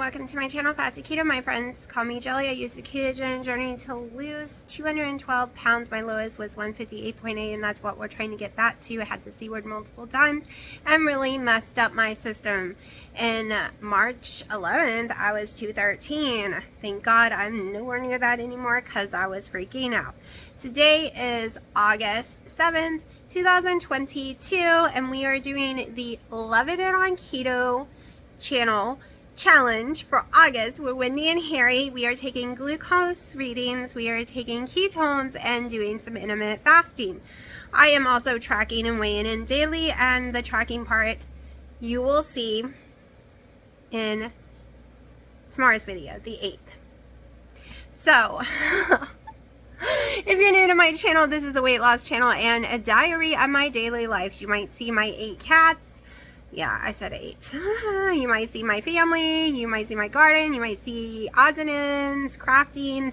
welcome to my channel, Fat to Keto. My friends call me Jelly. I use the ketogenic journey to lose 212 pounds. My lowest was 158.8, and that's what we're trying to get back to. I had the C word multiple times and really messed up my system. In March 11th, I was 213. Thank God I'm nowhere near that anymore because I was freaking out. Today is August 7th, 2022, and we are doing the Love It on Keto channel challenge for August with Wendy and Harry. We are taking glucose readings, we are taking ketones, and doing some intermittent fasting. I am also tracking and weighing in daily, and the tracking part you will see in tomorrow's video, the 8th. So if you're new to my channel, this is a weight loss channel and a diary of my daily life. You might see my 8 cats. Yeah, I said 8. You might see my family, you might see my garden, you might see odds and ends, crafting,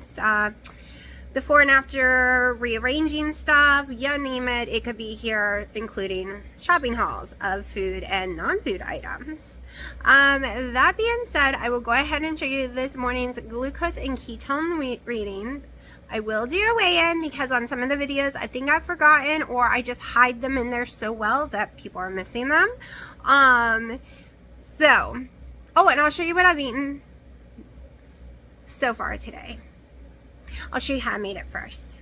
before and after, rearranging stuff, you name it, it could be here, including shopping hauls of food and non-food items. That being said, I will go ahead and show you this morning's glucose and ketone readings. I will do a weigh-in because on some of the videos I think I've forgotten, or I just hide them in there so well that people are missing them. And I'll show you what I've eaten so far today. I'll show you how I made it first.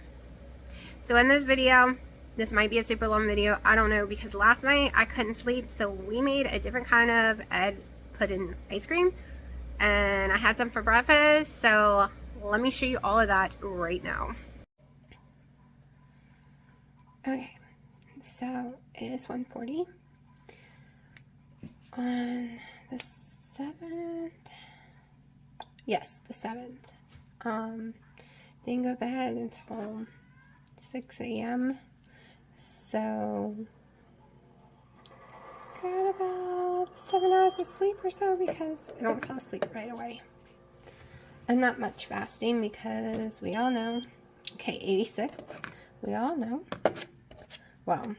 So in this video, this might be a super long video, I don't know, because last night I couldn't sleep, so we made a different kind of egg pudding ice cream, and I had some for breakfast, so let me show you all of that right now. Okay, so it is 1:40 on the 7th. Yes, the 7th. Didn't go to bed until 6 a.m. So got about 7 hours of sleep or so because I don't fall asleep right away. And not much fasting because we all know, okay, 86, we all know, well,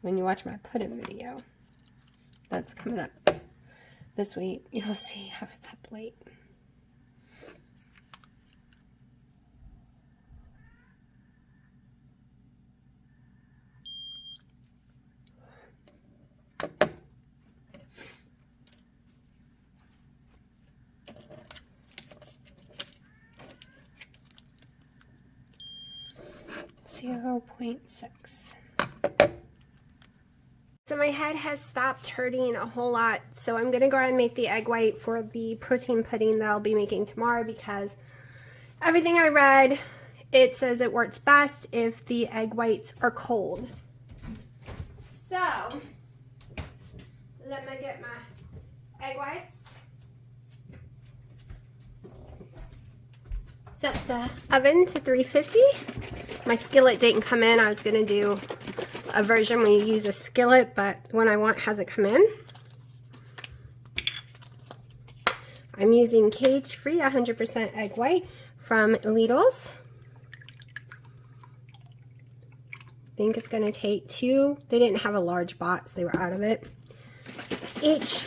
when you watch my pudding video that's coming up this week, you'll see I was up late. .6. So my head has stopped hurting a whole lot, so I'm gonna go ahead and make the egg white for the protein pudding that I'll be making tomorrow, because everything I read, it says it works best if the egg whites are cold. So let me get my egg whites. Set the oven to 350. My skillet didn't come in. I was going to do a version where you use a skillet, but the one I want hasn't come in. I'm using cage-free 100% egg white from Lidl's. I think it's going to take 2. They didn't have a large box. They were out of it. Each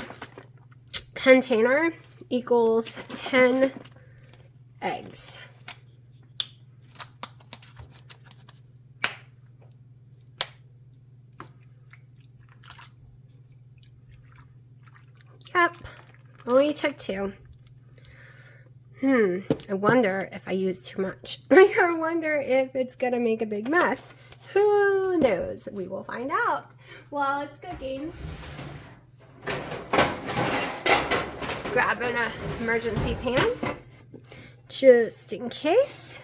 container equals 10 eggs. Yep, only took 2. I wonder if I use too much. I wonder if it's gonna make a big mess. Who knows? We will find out while it's cooking. Just grabbing an emergency pan just in case.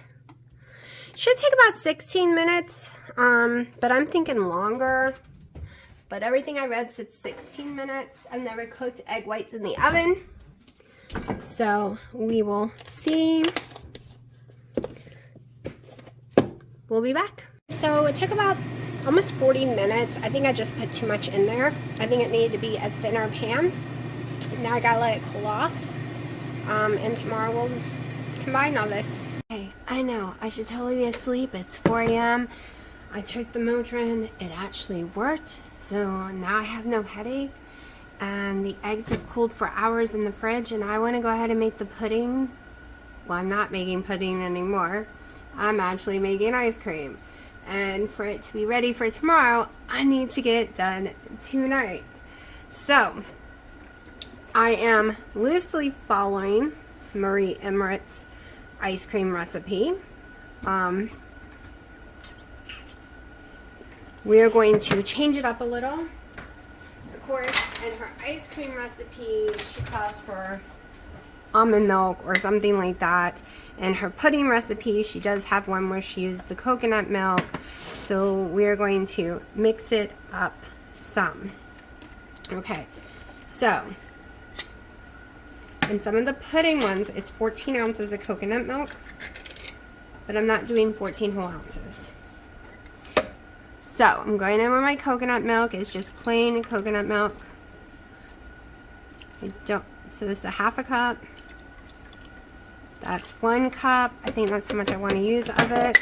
Should take about 16 minutes, but I'm thinking longer. But everything I read said 16 minutes. I've never cooked egg whites in the oven, so we will see. We'll be back. So it took about almost 40 minutes. I think I just put too much in there. I think it needed to be a thinner pan. Now I gotta let it cool off, and tomorrow we'll combine all this. Okay, I know, I should totally be asleep. It's 4 a.m. I took the Motrin. It actually worked. So now I have no headache. And the eggs have cooled for hours in the fridge, and I want to go ahead and make the pudding. Well, I'm not making pudding anymore. I'm actually making ice cream. And for it to be ready for tomorrow, I need to get it done tonight. So, I am loosely following Marie Emmerich's ice cream recipe. We are going to change it up a little. Of course, in her ice cream recipe, she calls for almond milk or something like that. In her pudding recipe, she does have one where she used the coconut milk. So we're going to mix it up some. Okay, so in some of the pudding ones, it's 14 ounces of coconut milk, but I'm not doing 14 whole ounces. So I'm going in with my coconut milk. It's just plain coconut milk. So this is a half a cup. That's 1 cup. I think that's how much I want to use of it.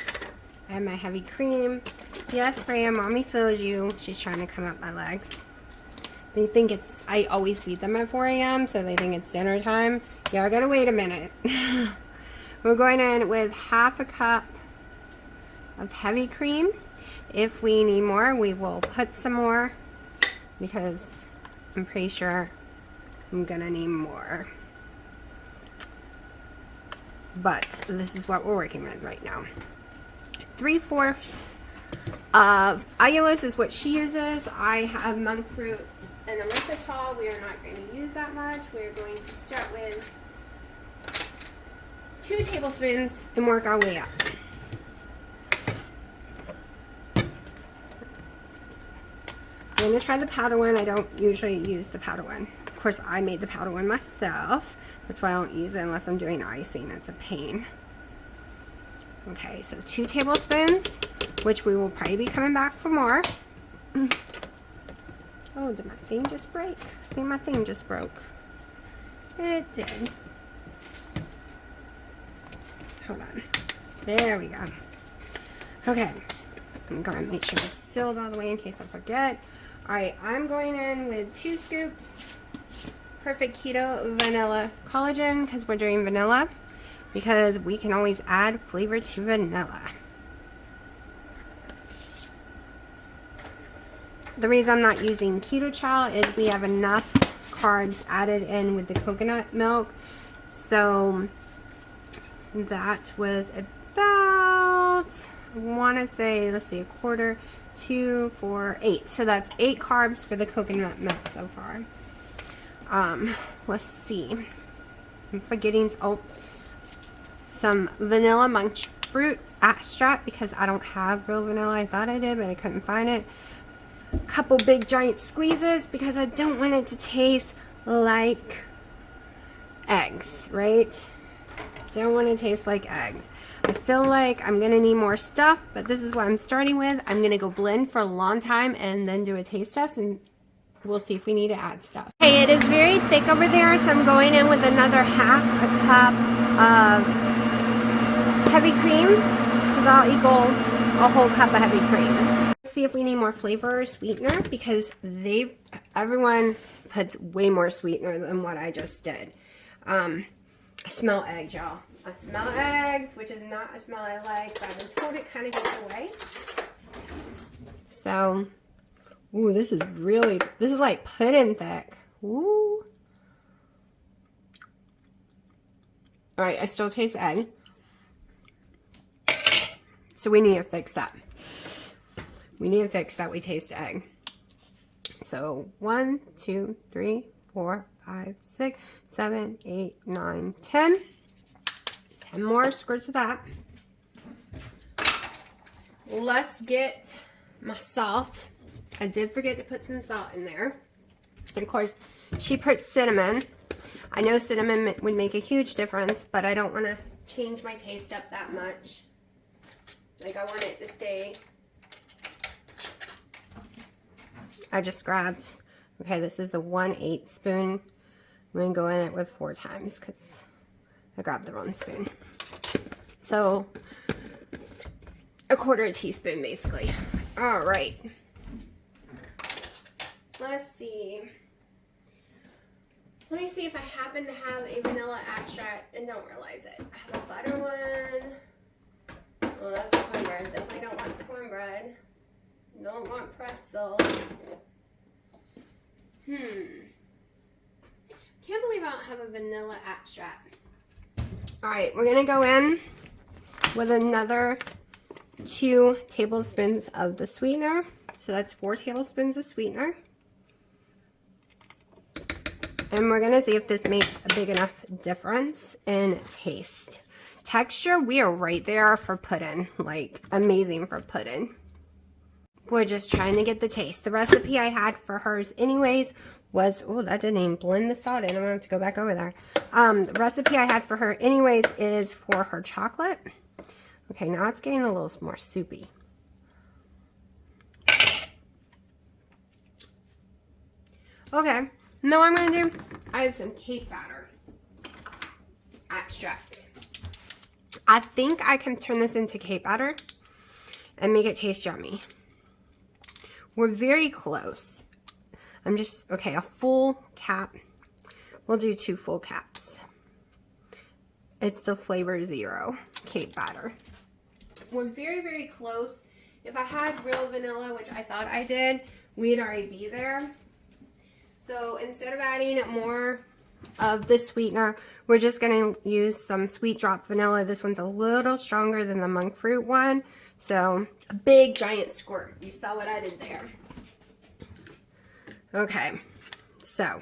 I have my heavy cream. Yes, Freya, mommy feels you. She's trying to come up my legs. They think it's, I always feed them at 4 a.m., so they think it's dinner time. Yeah, I gotta wait a minute. We're going in with half a cup of heavy cream. If we need more, we will put some more, because I'm pretty sure I'm gonna need more. But this is what we're working with right now. 3/4 of allulose is what she uses. I have monk fruit and erythritol. We are not going to use that much. We're going to start with 2 tablespoons and work our way up. I'm going to try the powder one. I don't usually use the powder one. Of course, I made the powder one myself. That's why I don't use it unless I'm doing icing. It's a pain. Okay, so 2 tablespoons, which we will probably be coming back for more. Oh, did my thing just break? I think my thing just broke. It did. Hold on. There we go. Okay, I'm going to make sure it's sealed all the way in case I forget. Alright, I'm going in with 2 scoops Perfect Keto Vanilla Collagen, because we're doing vanilla, because we can always add flavor to vanilla. The reason I'm not using keto chow is we have enough carbs added in with the coconut milk. So that was about, I want to say, let's see, 1/4, 2, 4, 8. So that's 8 carbs for the coconut milk so far. Let's see. I'm forgetting, some vanilla monk fruit extract, because I don't have real vanilla. I thought I did, but I couldn't find it. A couple big giant squeezes, because I don't want it to taste like eggs, right? Don't want to taste like eggs. I feel like I'm gonna need more stuff, but this is what I'm starting with. I'm gonna go blend for a long time and then do a taste test, and we'll see if we need to add stuff. Okay, it is very thick over there, so I'm going in with another half a cup of heavy cream. So that'll equal a whole cup of heavy cream. Let's see if we need more flavor or sweetener, because everyone puts way more sweetener than what I just did. I smell eggs, y'all. I smell eggs, which is not a smell I like, but I've been told it kind of gets away. So, ooh, this is like pudding thick. Ooh. Alright, I still taste egg. So we need to fix that. We need to fix that we taste egg. So 1, 2, 3, 4, 5, 6, 7, 8, 9, 10. 10 more squirts of that. Let's get my salt. I did forget to put some salt in there. And of course, she put cinnamon. I know cinnamon would make a huge difference, but I don't want to change my taste up that much. Like, I want it to stay. I just grabbed, okay, this is the 1/8 spoon. I'm going to go in it with 4 times because I grabbed the wrong spoon. So, 1/4 teaspoon basically. Alright. Let's see. Let me see if I happen to have a vanilla extract and don't realize it. I have a butter one. Oh, that's cornbread. Definitely don't want cornbread. Don't want pretzel. Can't believe I don't have a vanilla extract. Alright, we're going to go in with another 2 tablespoons of the sweetener. So that's 4 tablespoons of sweetener. And we're going to see if this makes a big enough difference in taste. Texture, we are right there for pudding. Like, amazing for pudding. We're just trying to get the taste. The recipe I had for hers anyways was, oh, that didn't even blend the salt in. I'm going to have to go back over there. The recipe I had for her anyways is for her chocolate. Okay, now it's getting a little more soupy. Okay, now what I'm going to do, I have some cake batter extract. I think I can turn this into cake batter and make it taste yummy. We're very close. I'm just, okay, a full cap. We'll do 2 full caps. It's the Flavor Zero cake batter. We're very, very close. If I had real vanilla, which I thought I did, we'd already be there. So instead of adding more of the sweetener, we're just going to use some Sweet Drop vanilla. This one's a little stronger than the monk fruit one. So a big giant squirt. You saw what I did there. Okay, so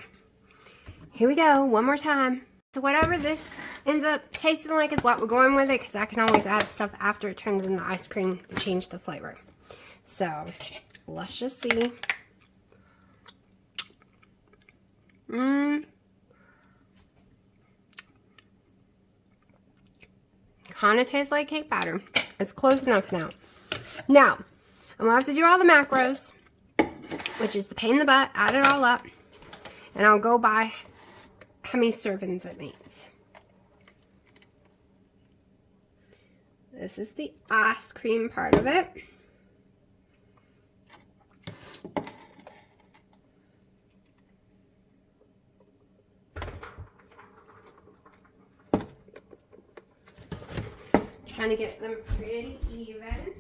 here we go, one more time. So whatever this ends up tasting like is what we're going with it, because I can always add stuff after it turns into ice cream to change the flavor. So let's just see. Kind of tastes like cake batter. It's close enough now. Now, I'm going to have to do all the macros, which is the pain in the butt, add it all up, and I'll go by how many servings it makes. This is the ice cream part of it. Trying to get them pretty even.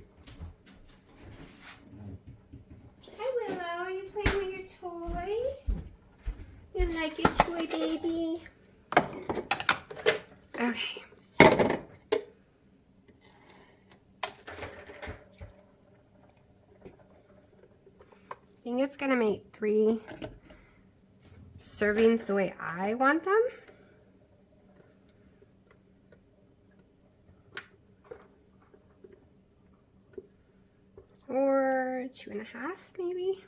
Hi Willow, are you playing with your toy? You like your toy, baby? Okay. I think it's gonna make 3 servings the way I want them. Or 2.5 maybe.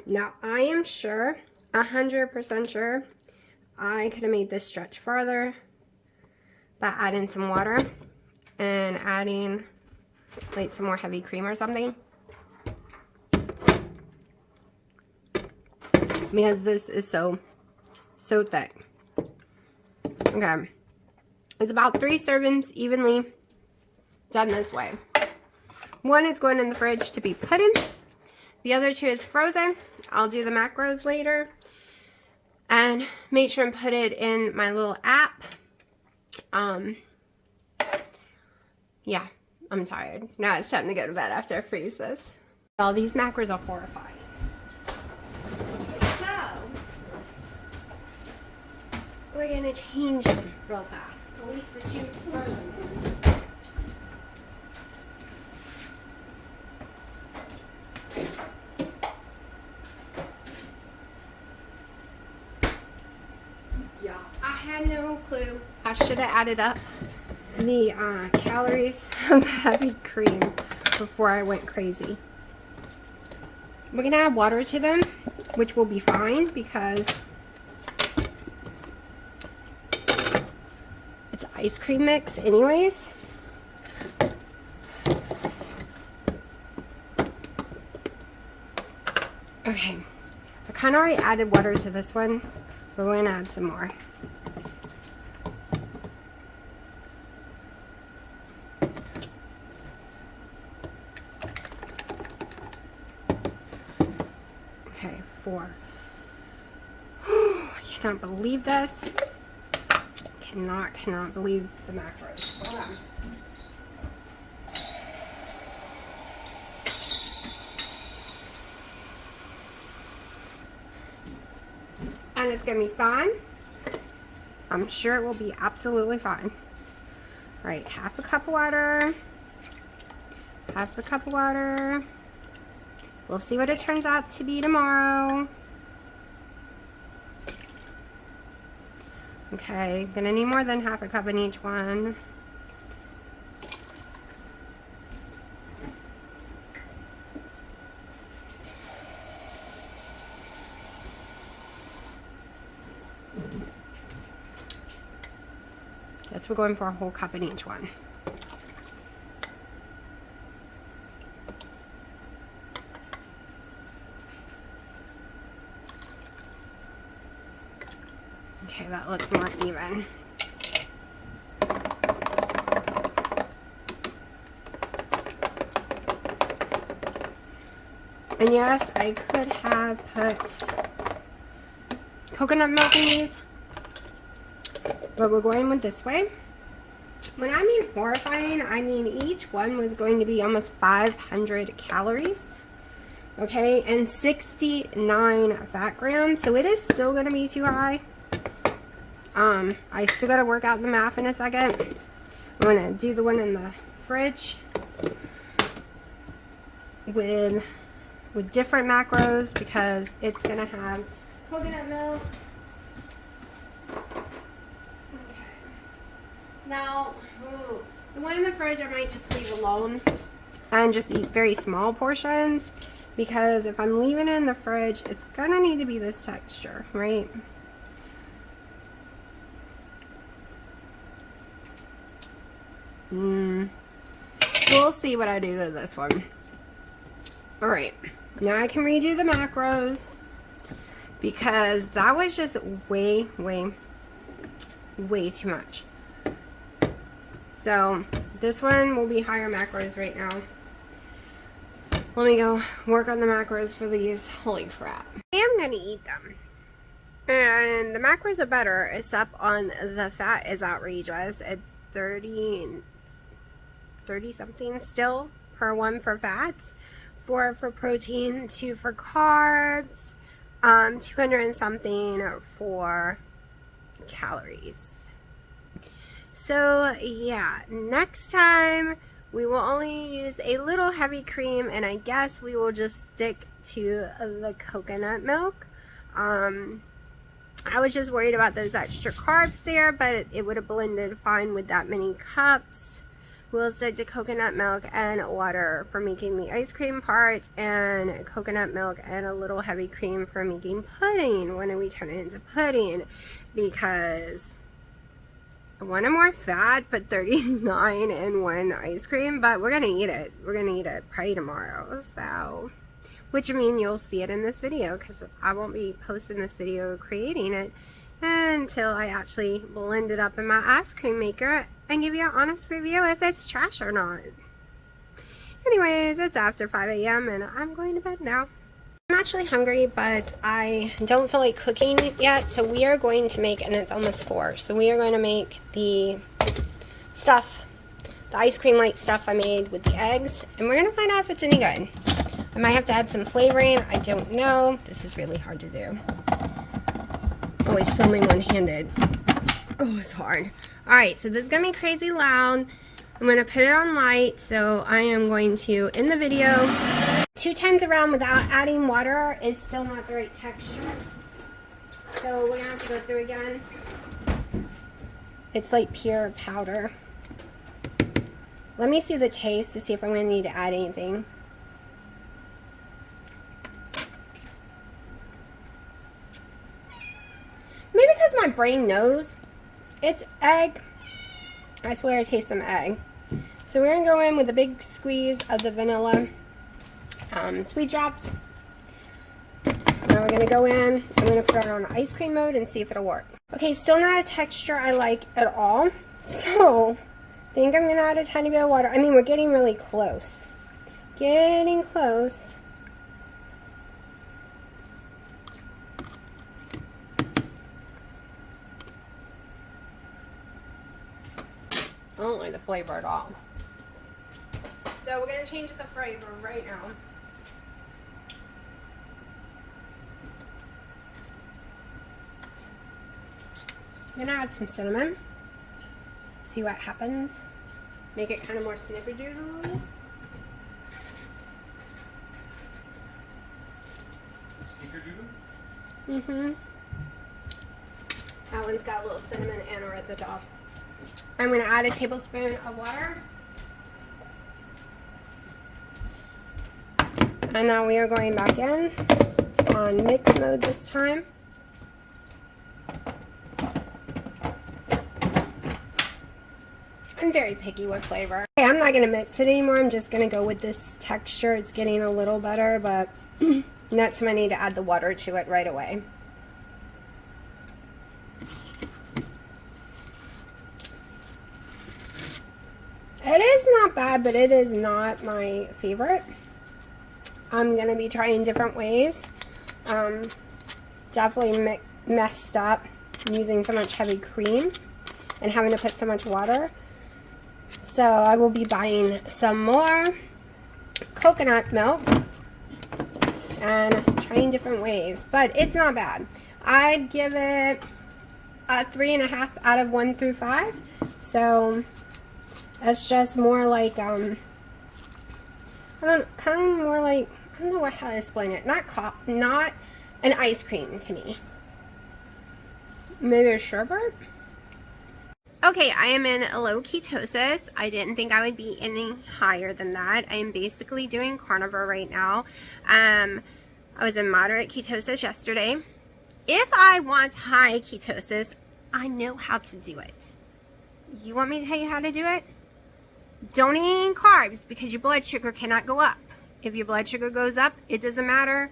Now I am sure, 100% sure, I could have made this stretch farther by adding some water and adding like some more heavy cream or something. Because this is so thick. Okay. It's about 3 servings evenly done this way. 1 is going in the fridge to be pudding. The other 2 is frozen. I'll do the macros later. And make sure and put it in my little app. Yeah, I'm tired. Now it's time to go to bed after I freeze this. All these macros are horrifying. We're gonna change them real fast. At least the 2 frozen ones. Yeah, I had no clue. I should have added up the calories of the heavy cream before I went crazy. We're gonna add water to them, which will be fine because it's ice cream mix anyways. Okay, I kind of already added water to this one, but we're going to add some more. cannot believe this. Cannot believe the macros. Hold on. And it's gonna be fine. I'm sure it will be absolutely fine. All right, half a cup of water. Half a cup of water. We'll see what it turns out to be tomorrow. Okay, gonna need more than half a cup in each one. We're going for a whole cup in each one. Okay, that looks more even. And yes, I could have put coconut milk in these, but we're going with this way. When I mean horrifying, I mean each one was going to be almost 500 calories, okay, and 69 fat grams, so it is still going to be too high. I still got to work out the math in a second. I'm going to do the one in the fridge with different macros because it's going to have coconut milk. Now, the one in the fridge I might just leave alone and just eat very small portions, because if I'm leaving it in the fridge, it's gonna need to be this texture, right? We'll see what I do to this one. Alright, now I can redo the macros because that was just way too much. So this one will be higher macros right now. Let me go work on the macros for these. Holy crap. I am going to eat them. And the macros are better, except on the fat is outrageous. It's 30 something still per one for fats, 4 for protein, 2 for carbs, 200 and something for calories. So yeah, next time we will only use a little heavy cream, and I guess we will just stick to the coconut milk. I was just worried about those extra carbs there, but it would have blended fine with that many cups. We'll stick to coconut milk and water for making the ice cream part, and coconut milk and a little heavy cream for making pudding when we turn it into pudding, because I wanted more fat, but 39 in one ice cream, but we're gonna eat it. We're gonna eat it probably tomorrow, so, which I mean you'll see it in this video, because I won't be posting this video creating it until I actually blend it up in my ice cream maker and give you an honest review if it's trash or not. Anyways, it's after 5 a.m. and I'm going to bed now. I'm actually hungry, but I don't feel like cooking yet, so we are going to make, and it's almost 4, so we are going to make the stuff, the ice cream like stuff I made with the eggs, and we're going to find out if it's any good. I might have to add some flavoring, I don't know. This is really hard to do. Always filming one-handed. Oh, it's hard. Alright, so this is going to be crazy loud. I'm going to put it on light, so I am going to, in the video, 2 times around without adding water is still not the right texture. So we're going to have to go through again. It's like pure powder. Let me see the taste to see if I'm going to need to add anything. Maybe because my brain knows it's egg. I swear I taste some egg. So we're going to go in with a big squeeze of the vanilla sweet drops. Now we're going to go in, I'm going to put it on ice cream mode and see if it'll work. Okay, still not a texture I like at all. So, I think I'm going to add a tiny bit of water. I mean, we're getting really close. Getting close. I don't like the flavor at all. So we're going to change the flavor right now. I'm going to add some cinnamon. See what happens. Make it kind of more snickerdoodle. Snickerdoodle? Mm-hmm. That one's got a little cinnamon and or at the top. I'm going to add a tablespoon of water. And now we are going back in on mix mode this time. I'm very picky with flavor. Okay, I'm not going to mix it anymore. I'm just going to go with this texture. It's getting a little better, but that's when I need to add the water to it right away. It is not bad, but it is not my favorite. I'm going to be trying different ways. Definitely messed up using so much heavy cream and having to put so much water. So I will be buying some more coconut milk and trying different ways. But it's not bad. I'd give it a 3.5 out of 1 through 5. So it's just more like I don't know how to explain it. Not an ice cream to me. Maybe a sherbet. Okay, I am in low ketosis. I didn't think I would be any higher than that. I am basically doing carnivore right now. I was in moderate ketosis yesterday. If I want high ketosis, I know how to do it. You want me to tell you how to do it? Don't eat any carbs because your blood sugar cannot go up. If your blood sugar goes up, it doesn't matter.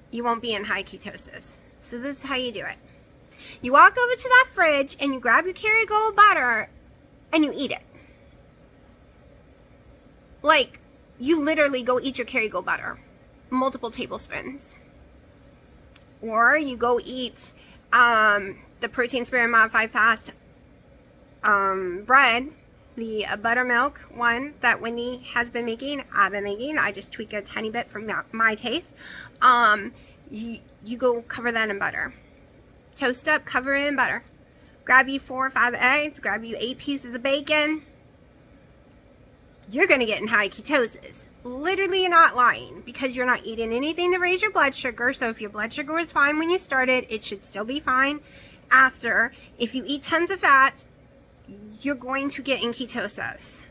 You won't be in high ketosis. So this is how you do it. You walk over to that fridge and you grab your Kerrygold butter and you eat it. Like, you literally go eat your Kerrygold butter. Multiple tablespoons. Or you go eat the protein sparing modified fast bread, the buttermilk one that Wendy has been making, I've been making. I just tweak a tiny bit for my taste. You go cover that in butter. Toast up, cover it in butter. Grab you 4 or 5 eggs, grab you 8 pieces of bacon. You're going to get in high ketosis. Literally, you're not lying because you're not eating anything to raise your blood sugar. So if your blood sugar was fine when you started, it should still be fine after. If you eat tons of fat, you're going to get in ketosis.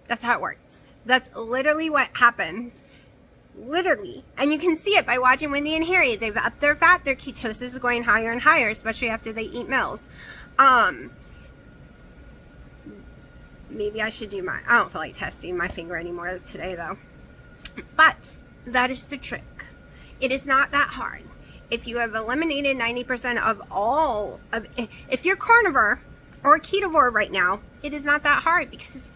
That's how it works. That's literally what happens. Literally. And you can see it by watching Wendy and Harry. They've upped their fat. Their ketosis is going higher and higher, especially after they eat meals. Maybe I should do I don't feel like testing my finger anymore today, though. But that is the trick. It is not that hard. If you have eliminated 90% of all of... If you're carnivore or ketovore right now, it is not that hard because...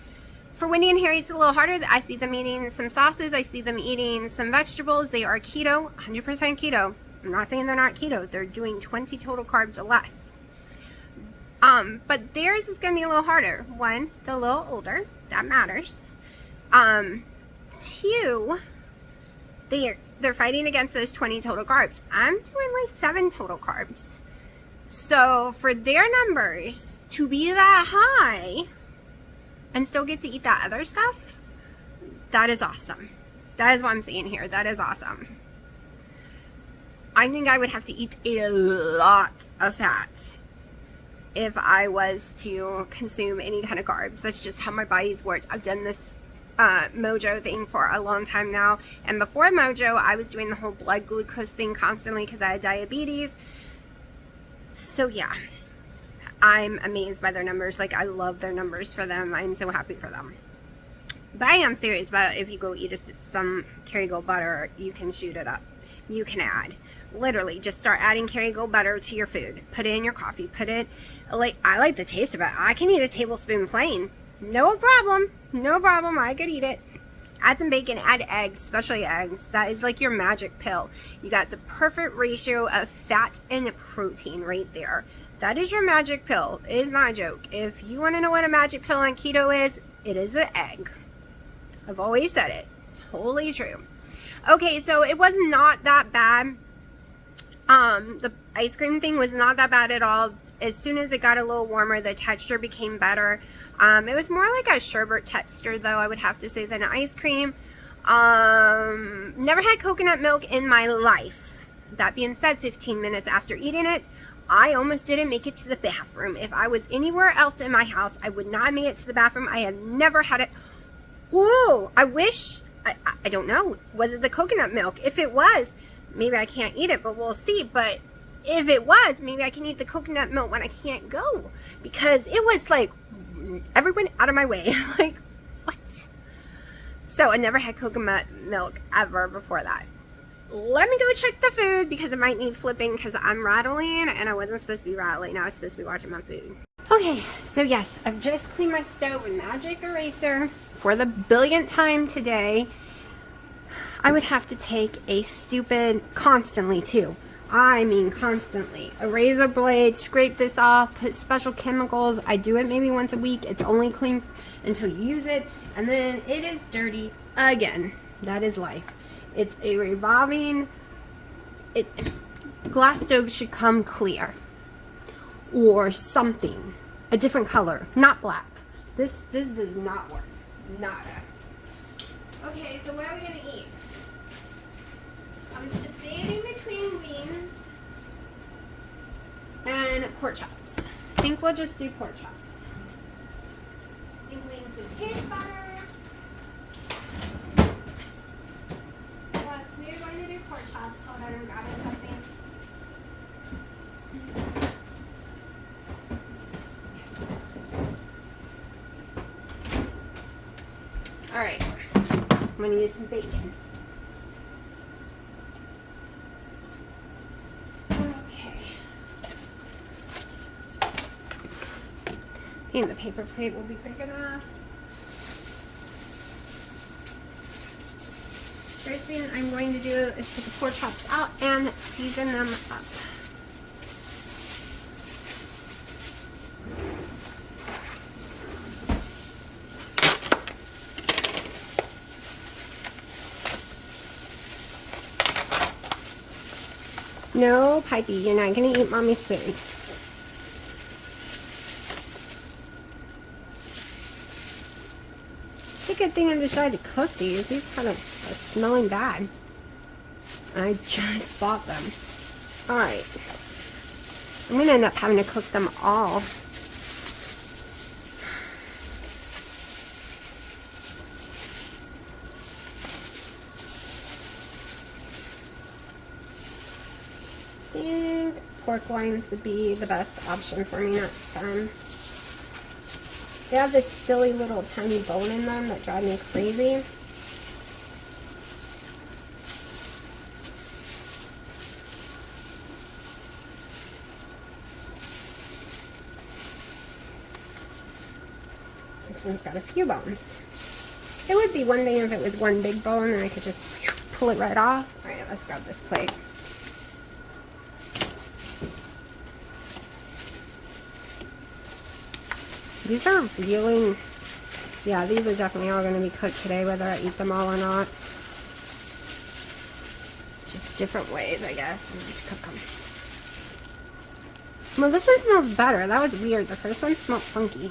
For Wendy and Harry, it's a little harder. I see them eating some sauces. I see them eating some vegetables. They are keto, 100% keto. I'm not saying they're not keto. They're doing 20 total carbs or less. But theirs is going to be a little harder. 1, they're a little older. That matters. 2, they're fighting against those 20 total carbs. I'm doing like 7 total carbs. So for their numbers to be that high... and still get to eat that other stuff, that is awesome. That is what I'm saying here. That is awesome. I think I would have to eat a lot of fat if I was to consume any kind of carbs. That's just how my body's worked. I've done this Mojo thing for a long time now. And before Mojo, I was doing the whole blood glucose thing constantly because I had diabetes. So yeah. I'm amazed by their numbers. Like, I love their numbers for them. I'm so happy for them. But I am serious about if you go eat some Kerrygold butter, you can shoot it up. You can add. Literally, just start adding Kerrygold butter to your food. Put it in your coffee. Put it, like, I like the taste of it. I can eat a tablespoon plain. No problem. No problem. I could eat it. Add some bacon, add eggs, especially eggs. That is like your magic pill. You got the perfect ratio of fat and protein right there. That is your magic pill. It is not a joke. If you want to know what a magic pill on keto is, it is an egg. I've always said it. Totally true. Okay, so it was not that bad. The ice cream thing was not that bad at all. As soon as it got a little warmer, the texture became better. It was more like a sherbet texture, though, I would have to say, than ice cream. Never had coconut milk in my life. That being said, 15 minutes after eating it, I almost didn't make it to the bathroom. If I was anywhere else in my house, I would not make it to the bathroom. I have never had it. Whoa, I wish, I don't know. Was it the coconut milk? If it was, maybe I can't eat it, but we'll see. But if it was, maybe I can eat the coconut milk when I can't go. Because it was like, everyone out of my way. Like, what? So I never had coconut milk ever before that. Let me go check the food because it might need flipping because I'm rattling and I wasn't supposed to be rattling. I was supposed to be watching my food. Okay, so yes, I've just cleaned my stove with magic eraser for the billionth time today. I would have to take a stupid, constantly too. I mean constantly. A razor blade, scrape this off, put special chemicals. I do it maybe once a week. It's only clean until you use it. And then it is dirty again. That is life. It's a revolving... glass stove should come clear. Or something. A different color. Not black. This does not work. Nada. Okay, so what are we going to eat? I was debating between wings and pork chops. I think we'll just do pork chops. I think wings would taste better. But we're going to do pork chops. Hold on, I'm grabbing something. Alright, I'm going to use some bacon. And the paper plate will be big enough. First thing I'm going to do is take the pork chops out and season them up. No, Pipey, you're not going to eat Mommy's food. It's a good thing I decided to cook these. These kind of are smelling bad. I just bought them. Alright. I'm going to end up having to cook them all. I think pork loins would be the best option for me next time. They have this silly little tiny bone in them that drive me crazy. This one's got a few bones. It would be one thing if it was one big bone and I could just pull it right off. Alright, let's grab this plate. These are really, yeah, these are definitely all going to be cooked today, whether I eat them all or not. Just different ways, I guess, in which to cook them. Well, this one smells better. That was weird. The first one smelled funky.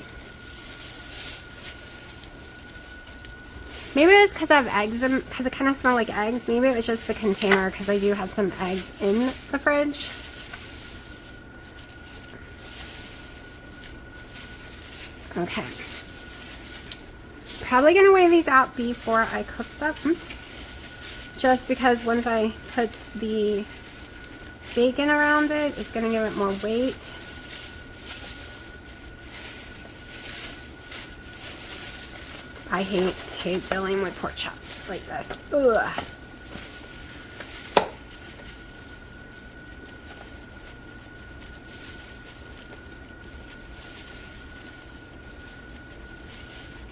Maybe it was because I have eggs in, because it kind of smelled like eggs. Maybe it was just the container, because I do have some eggs in the fridge. Okay. Probably going to weigh these out before I cook them. Just because once I put the bacon around it, it's going to give it more weight. I hate dealing with pork chops like this. Ugh.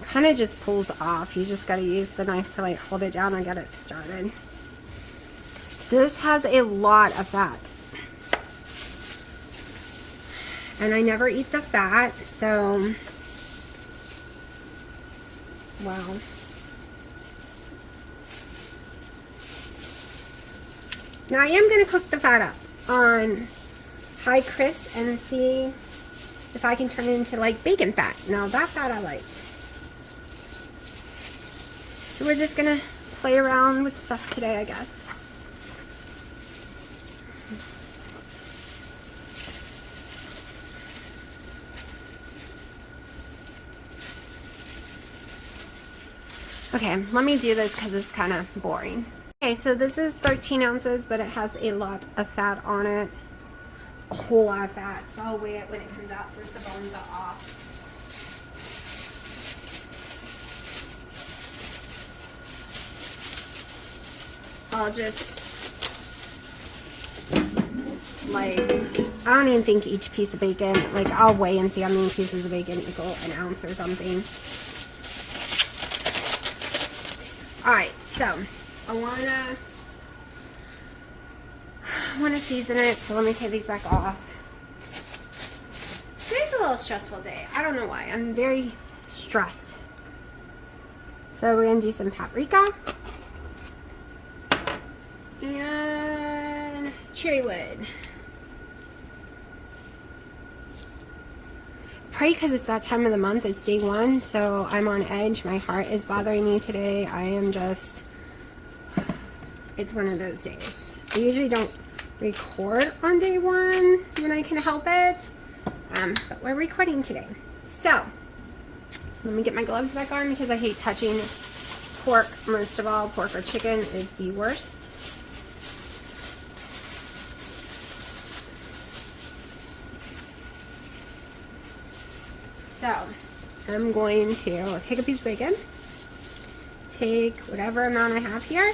kind of just pulls off. You just got to use the knife to like hold it down and get it started. This has a lot of fat. And I never eat the fat, so wow. Now I am going to cook the fat up on high crisp and see if I can turn it into like bacon fat. Now that fat I like. So we're just going to play around with stuff today, I guess. Okay, let me do this because it's kind of boring. Okay, so this is 13 ounces, but it has a lot of fat on it. A whole lot of fat, so I'll weigh it when it comes out since the bones are off. I'll just, like, I don't even think each piece of bacon, like, I'll weigh and see how many pieces of bacon equal an ounce or something. Alright, so I wanna season it, so let me take these back off. Today's a little stressful day. I don't know why. I'm very stressed. So we're gonna do some paprika and cherry wood. Probably because it's that time of the month. It's day 1, so I'm on edge. My heart is bothering me today. I am just, it's one of those days. I usually don't record on day 1 when I can help it, but we're recording today. So let me get my gloves back on because I hate touching pork. Most of all, pork or chicken is the worst. So I'm going to take a piece of bacon, take whatever amount I have here,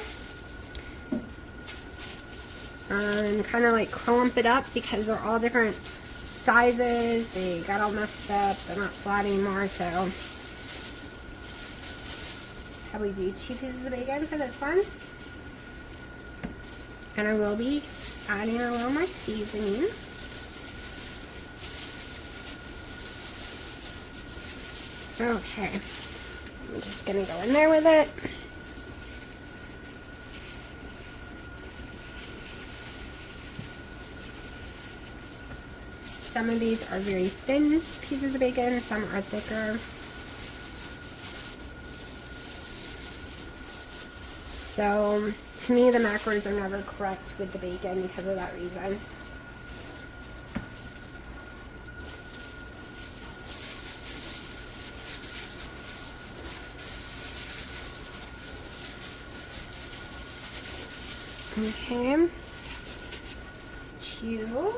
and kind of like clump it up because they're all different sizes. They got all messed up. They're not flat anymore, so probably do 2 pieces of bacon for this one. And I will be adding a little more seasoning. Okay, I'm just going to go in there with it. Some of these are very thin pieces of bacon, some are thicker. So, to me, the macros are never correct with the bacon because of that reason. Okay, 2.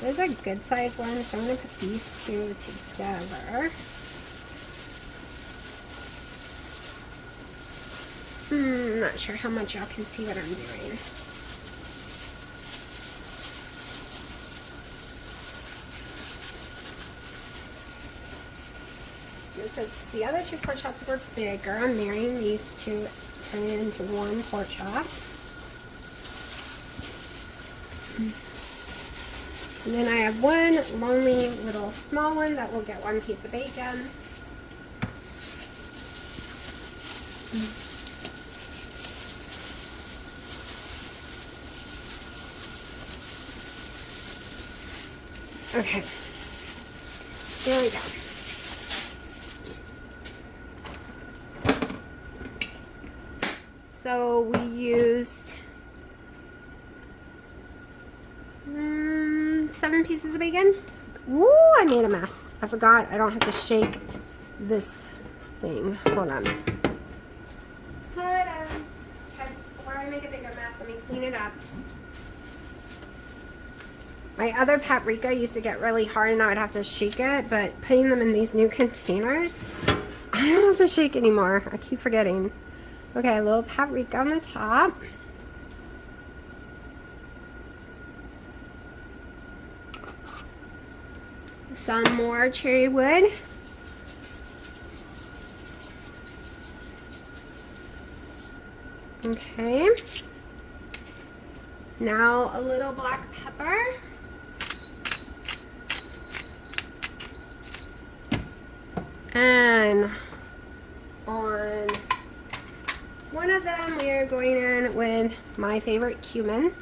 Those are good size ones, so I'm going to put these 2 together. Not sure how much y'all can see what I'm doing. Since the other 2 pork chops were bigger, I'm marrying these 2, turning it into 1 pork chop. And then I have one lonely little small one that will get 1 piece of bacon. Okay, there we go. So we used 7 pieces of bacon. Ooh, I made a mess. I forgot I don't have to shake this thing. Hold on. Before I make a bigger mess, let me clean it up. My other paprika used to get really hard and I would have to shake it, but putting them in these new containers, I don't have to shake anymore. I keep forgetting. Okay, a little paprika on the top. Some more cherry wood. Okay. Now a little black pepper. And on one of them, we are going in with my favorite cumin.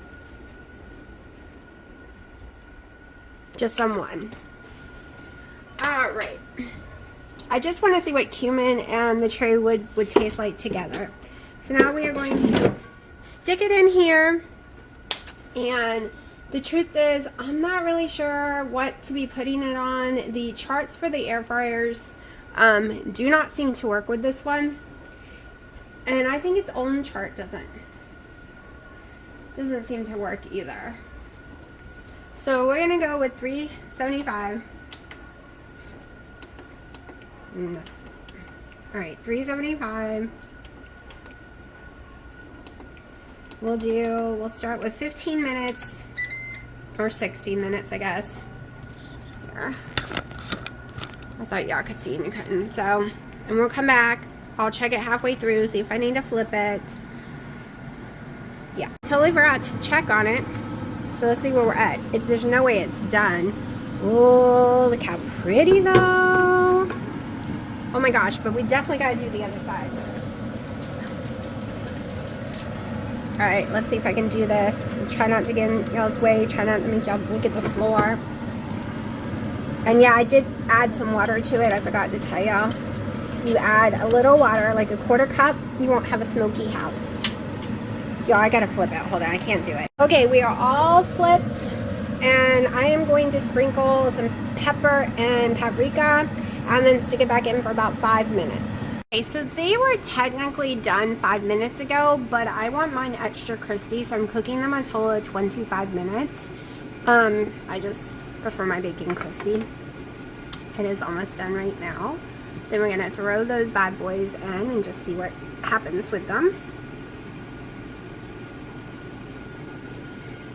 Just on one. Alright. I just want to see what cumin and the cherry wood would taste like together. So now we are going to stick it in here. And the truth is, I'm not really sure what to be putting it on. The charts for the air fryers do not seem to work with this one. And I think its own chart doesn't seem to work either. So we're going to go with 375. Alright, 375. We'll start with 15 minutes, or 16 minutes, I guess. Here. I thought y'all could see and you couldn't. So, and we'll come back. I'll check it halfway through, see if I need to flip it. Yeah, totally forgot to check on it. So let's see where we're at. There's no way it's done. Oh, look how pretty though. Oh my gosh, but we definitely gotta do the other side. Alright, let's see if I can do this. Try not to get in y'all's way. Try not to make y'all look at the floor. And yeah, I did add some water to it. I forgot to tell y'all. You add a little water, like a quarter cup, you won't have a smoky house. Y'all, I gotta flip it. Hold on, I can't do it. Okay, we are all flipped. And I am going to sprinkle some pepper and paprika and then stick it back in for about 5 minutes. Okay, so they were technically done 5 minutes ago, but I want mine extra crispy, so I'm cooking them a total of 25 minutes. I just prefer my bacon crispy. It is almost done right now. Then we're gonna throw those bad boys in and just see what happens with them.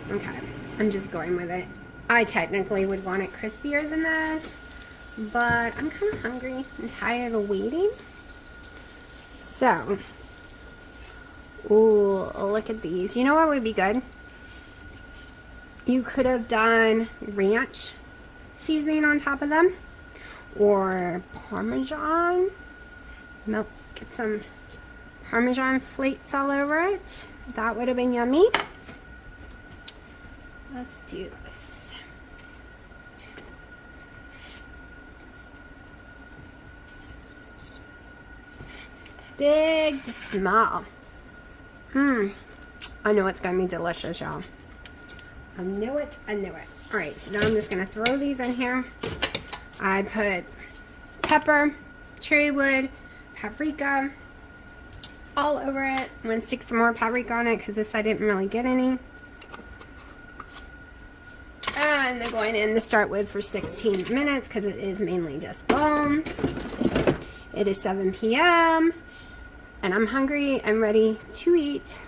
Okay, I'm just going with it. I technically would want it crispier than this, but I'm kind of hungry and tired of waiting. So, ooh, look at these. You know what would be good? You could have done ranch seasoning on top of them, or Parmesan. Milk, get some Parmesan flakes all over it. That would have been yummy. Let's do this. Big to small. I know it's gonna be delicious, y'all. I know it. Alright, so now I'm just gonna throw these in here. I put pepper, cherry wood, paprika all over it. I'm gonna stick some more paprika on it because this I didn't really get any. And they're going in to start with for 16 minutes because it is mainly just bones. It is 7 p.m. and I'm hungry. I'm ready to eat.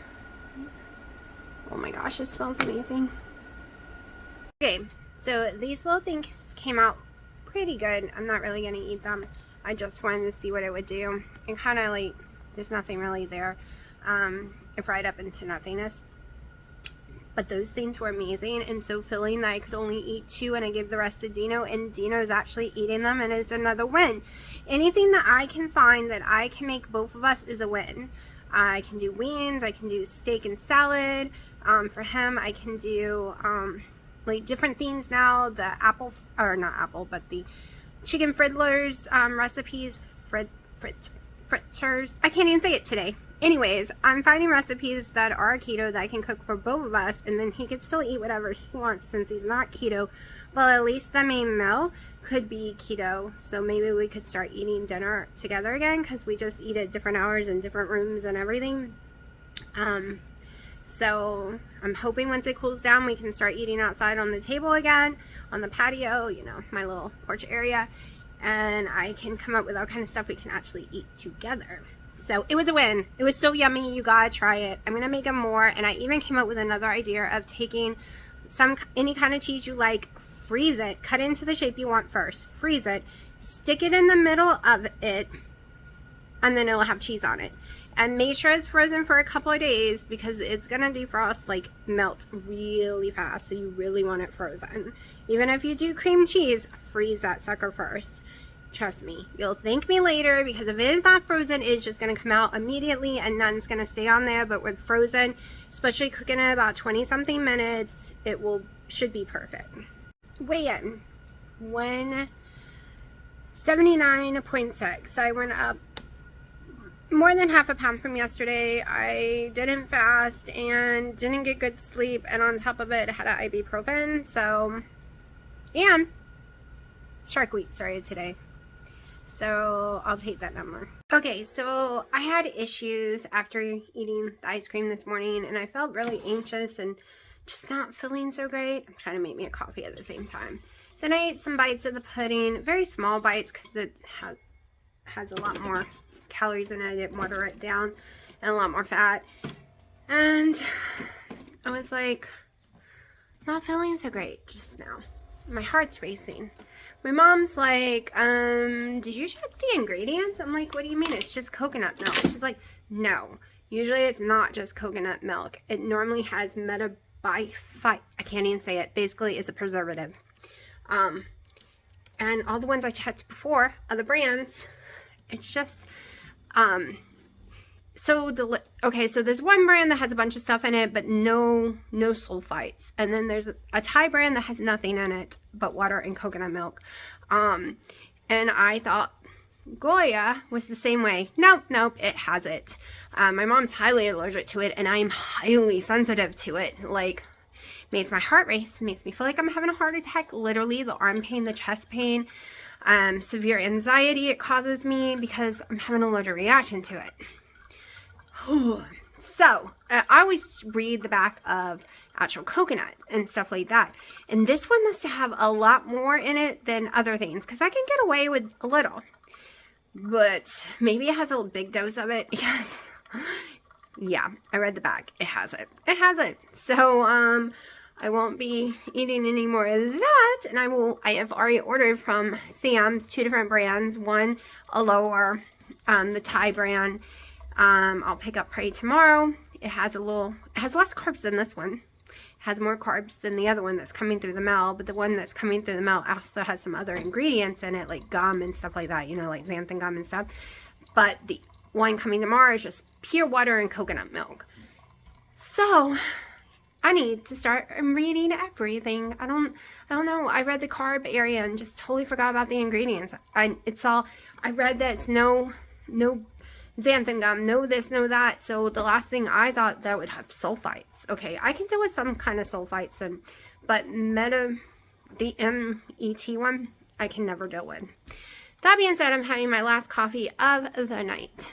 Oh my gosh, it smells amazing. Okay, so these little things came out pretty good. I'm not really going to eat them. I just wanted to see what it would do. And kind of like, there's nothing really there. It fried up into nothingness. But those things were amazing and so filling that I could only eat 2 and I gave the rest to Dino, and Dino's actually eating them, and it's another win. Anything that I can find that I can make both of us is a win. I can do wings, I can do steak and salad. For him, I can do like different things now. The the chicken fritters recipes, fritters. I can't even say it today. Anyways, I'm finding recipes that are keto that I can cook for both of us, and then he could still eat whatever he wants since he's not keto, but at least the main meal could be keto. So maybe we could start eating dinner together again because we just eat at different hours in different rooms and everything. So I'm hoping once it cools down we can start eating outside on the table again, on the patio, you know, my little porch area, and I can come up with all kind of stuff we can actually eat together. So it was a win. It was so yummy. You gotta try it. I'm gonna make them more, and I even came up with another idea of taking any kind of cheese you like, freeze it, cut it into the shape you want first, freeze it, stick it in the middle of it, and then it'll have cheese on it. And make sure it's frozen for a couple of days because it's gonna defrost, like melt really fast. So you really want it frozen. Even if you do cream cheese, freeze that sucker first. Trust me, you'll thank me later, because if it is not frozen, it's just going to come out immediately and none's going to stay on there. But with frozen, especially cooking it about 20 something minutes, it should be perfect. Weigh in 179.6. I went up more than half a pound from yesterday. I didn't fast and didn't get good sleep, and on top of it, I had an ibuprofen. So, and Shark Week started today. So I'll take that number. Okay, so I had issues after eating the ice cream this morning, and I felt really anxious and just not feeling so great. I'm trying to make me a coffee at the same time. Then I ate some bites of the pudding, very small bites because it has a lot more calories in it. I didn't water it down, and a lot more fat. And I was like, not feeling so great just now. My heart's racing. My mom's like, did you check the ingredients? I'm like, what do you mean? It's just coconut milk. She's like, no. Usually it's not just coconut milk. It normally has I can't even say it. Basically, it's a preservative. And all the ones I checked before, other brands, it's just, okay, so there's one brand that has a bunch of stuff in it, but no sulfites. And then there's a Thai brand that has nothing in it but water and coconut milk. And I thought Goya was the same way. Nope, it has it. My mom's highly allergic to it, and I'm highly sensitive to it. Like, makes my heart race, makes me feel like I'm having a heart attack. Literally, the arm pain, the chest pain, severe anxiety it causes me because I'm having an allergic reaction to it. So, I always read the back of actual coconut and stuff like that. And this one must have a lot more in it than other things, because I can get away with a little. But maybe it has a big dose of it. Yes. Yeah, I read the back. It has it. It has it. So, I won't be eating any more of that. And I have already ordered from Sam's 2 different brands. One, a lower, the Thai brand. I'll pick up probably tomorrow. It has less carbs than this one. It has more carbs than the other one that's coming through the mail, but the one that's coming through the mail also has some other ingredients in it, like gum and stuff like that, you know, like xanthan gum and stuff. But the one coming tomorrow is just pure water and coconut milk. So I need to start reading everything. I don't know. I read the carb area and just totally forgot about the ingredients. I read that it's no xanthan gum, no this, no that. So the last thing I thought that would have sulfites. Okay, I can deal with some kind of sulfites, but the MET one, I can never deal with. That being said, I'm having my last coffee of the night.